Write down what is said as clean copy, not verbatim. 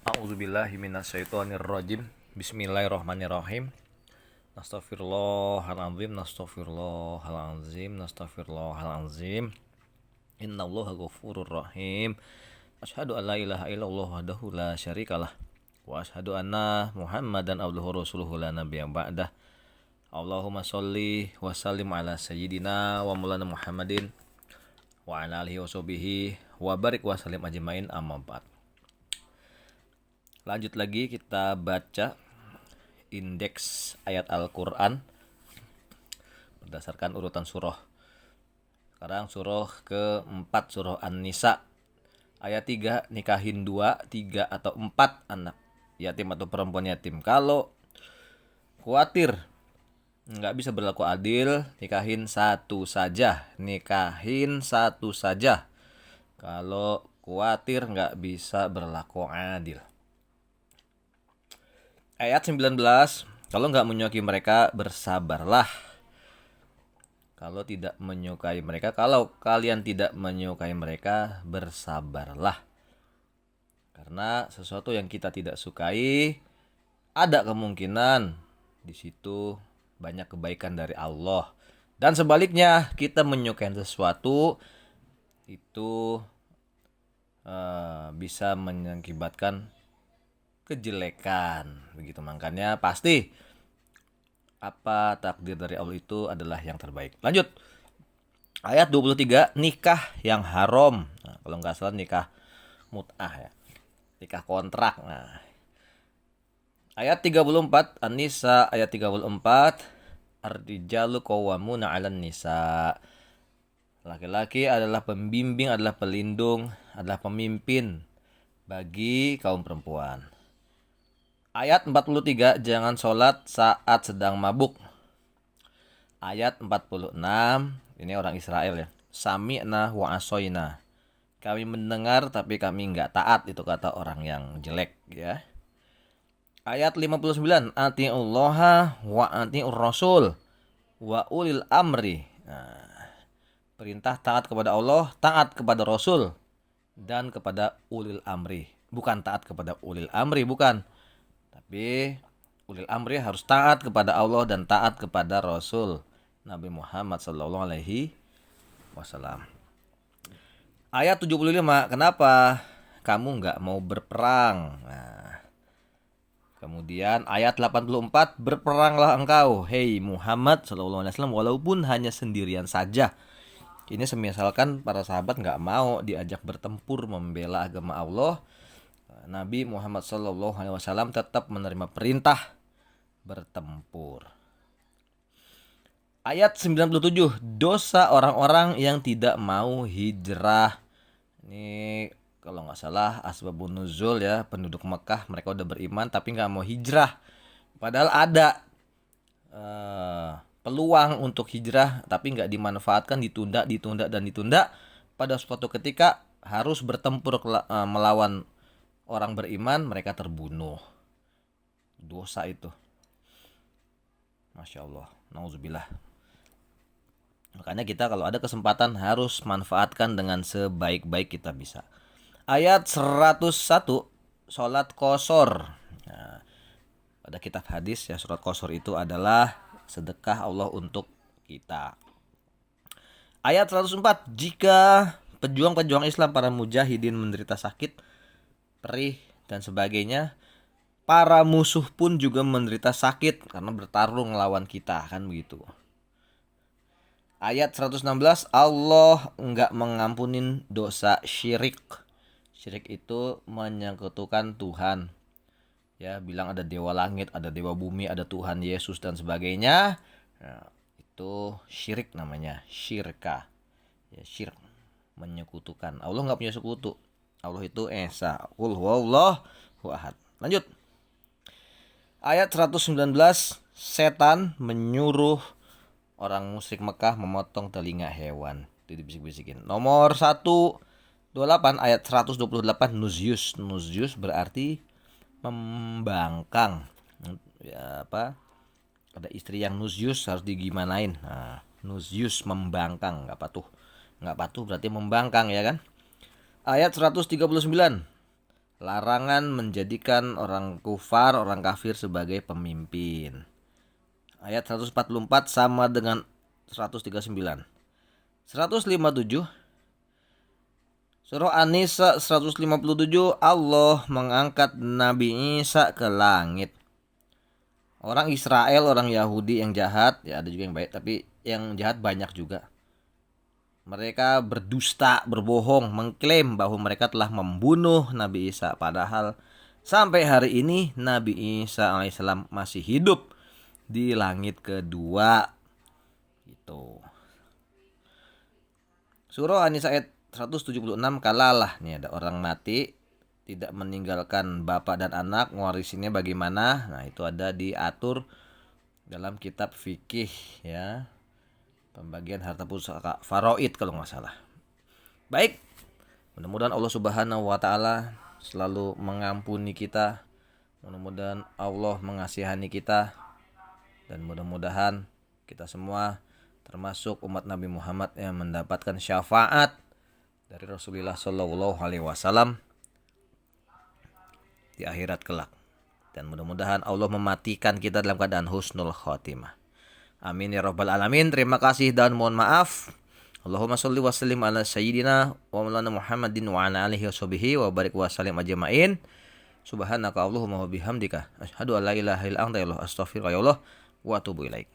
A'udzubillahi minasyaitonirrajim. Bismillahirrahmanirrahim. Nastaghfirullahaladzim, nastaghfirullahaladzim, nastaghfirullahaladzim. Innallaha ghafurur rahim. Asyhadu an la ilaha illallah wahdahu la syarikalah wa asyhadu anna Muhammadan abduhu rasuluhu la nabiyya ba'dah. Allahumma sholli wa sallim ala sayyidina wa maulana Muhammadin wa ala alihi wa sahbihi wa barik wa sallim ajmain, amma ba'd. Lanjut lagi kita baca indeks ayat Al-Quran berdasarkan urutan surah. Sekarang surah keempat, surah An-Nisa. Ayat 3, nikahin 2, 3 atau 4 anak yatim atau perempuan yatim. Kalau khawatir nggak bisa berlaku adil, nikahin satu saja. Nikahin satu saja. Kalau khawatir nggak bisa berlaku adil. Ayat 19, kalau nggak menyukai mereka, bersabarlah. Kalau tidak menyukai mereka, kalau kalian tidak menyukai mereka, bersabarlah. Karena sesuatu yang kita tidak sukai, ada kemungkinan di situ banyak kebaikan dari Allah. Dan sebaliknya, kita menyukai sesuatu itu bisa mengakibatkan kejelekan, begitu. Makanya pasti apa takdir dari Allah itu adalah yang terbaik. Lanjut. Ayat 23, nikah yang haram. Nah, kalau nggak salah nikah mut'ah ya. Nikah kontrak. Nah. Ayat 34, An-Nisa ayat 34, ar-rijalu qawwamuna 'alan nisa. Laki-laki adalah pembimbing, adalah pelindung, adalah pemimpin bagi kaum perempuan. Ayat 43, jangan sholat saat sedang mabuk. Ayat 46, ini orang Israel ya. Sami'na wa asoyna. Kami mendengar tapi kami enggak taat, itu kata orang yang jelek ya. Ayat 59, ati'ullaha wa ati'ur rasul wa ulil amri. Nah, perintah taat kepada Allah, taat kepada Rasul, dan kepada ulil amri. Bukan taat kepada ulil amri, bukan. Tapi ulil amri harus taat kepada Allah dan taat kepada Rasul Nabi Muhammad sallallahu alaihi wasallam. Ayat 75, kenapa kamu nggak mau berperang? Nah, kemudian ayat 84, berperanglah engkau, hei Muhammad sallallahu alaihi wasallam, walaupun hanya sendirian saja. Ini semisalkan para sahabat nggak mau diajak bertempur membela agama Allah, Nabi Muhammad SAW tetap menerima perintah bertempur. Ayat 97, dosa orang-orang yang tidak mau hijrah. Ini kalau nggak salah asbabun nuzul ya, penduduk Mekah mereka udah beriman tapi nggak mau hijrah. Padahal ada peluang untuk hijrah tapi nggak dimanfaatkan, ditunda. Pada suatu ketika harus bertempur melawan orang beriman, mereka terbunuh. Dosa itu. Masya Allah. Nauzubillah. Makanya kita kalau ada kesempatan harus manfaatkan dengan sebaik-baik kita bisa. Ayat 101, sholat qasar. Nah, pada kitab hadis ya, sholat qasar itu adalah sedekah Allah untuk kita. Ayat 104, jika pejuang-pejuang Islam, para mujahidin menderita sakit, perih dan sebagainya, para musuh pun juga menderita sakit karena bertarung melawan kita, kan begitu. Ayat 116, Allah enggak mengampunin dosa syirik. Syirik itu menyekutukan Tuhan. Ya, bilang ada dewa langit, ada dewa bumi, ada Tuhan Yesus dan sebagainya. Nah, itu syirik namanya, syirka. Ya, syirik, menyekutukan. Allah enggak punya sekutu. Allah itu Esa. Qul huwallahu ahad. Lanjut. Ayat 119, setan menyuruh orang musyrik Mekah memotong telinga hewan. Itu dibisik-bisikin. Nomor 128 ayat 128, nuzyus. Nuzyus berarti membangkang. Ya apa? Ada istri yang nuzyus harus digimanain. Nah, nuzyus membangkang, enggak patuh. Enggak patuh berarti membangkang ya kan? Ayat 139, Larangan menjadikan orang kufar, orang kafir sebagai pemimpin. Ayat 144 sama dengan 139. 157 Surah An-Nisa 157, Allah mengangkat Nabi Isa ke langit. Orang Israel, orang Yahudi yang jahat, ya ada juga yang baik, tapi yang jahat banyak juga. Mereka berdusta, berbohong, mengklaim bahwa mereka telah membunuh Nabi Isa. Padahal sampai hari ini Nabi Isa alaihissalam masih hidup di langit kedua. Gitu. Surah An-Nisa ayat 176, kalalah nih ada orang mati tidak meninggalkan bapak dan anak, mewarisinya bagaimana? Nah, itu ada diatur dalam kitab fikih ya. Pembagian harta pusaka faraid kalau nggak salah. Baik, mudah-mudahan Allah Subhanahu wa taala selalu mengampuni kita. Mudah-mudahan Allah mengasihani kita, dan mudah-mudahan kita semua termasuk umat Nabi Muhammad yang mendapatkan syafaat dari Rasulullah Shallallahu Alaihi Wasallam di akhirat kelak. Dan mudah-mudahan Allah mematikan kita dalam keadaan husnul khotimah. Amin ya rabbal alamin. Terima kasih dan mohon maaf. Allahumma sholli wa sallim ala sayyidina wa maulana Muhammadin wa ala alihi washabihi wa barik wa sallim ajma'in. Subhanaka Allahumma wa bihamdika asyhadu an la ilaha illa anta ya Allah astaghfiruka ya Allah wa atubu ilaik.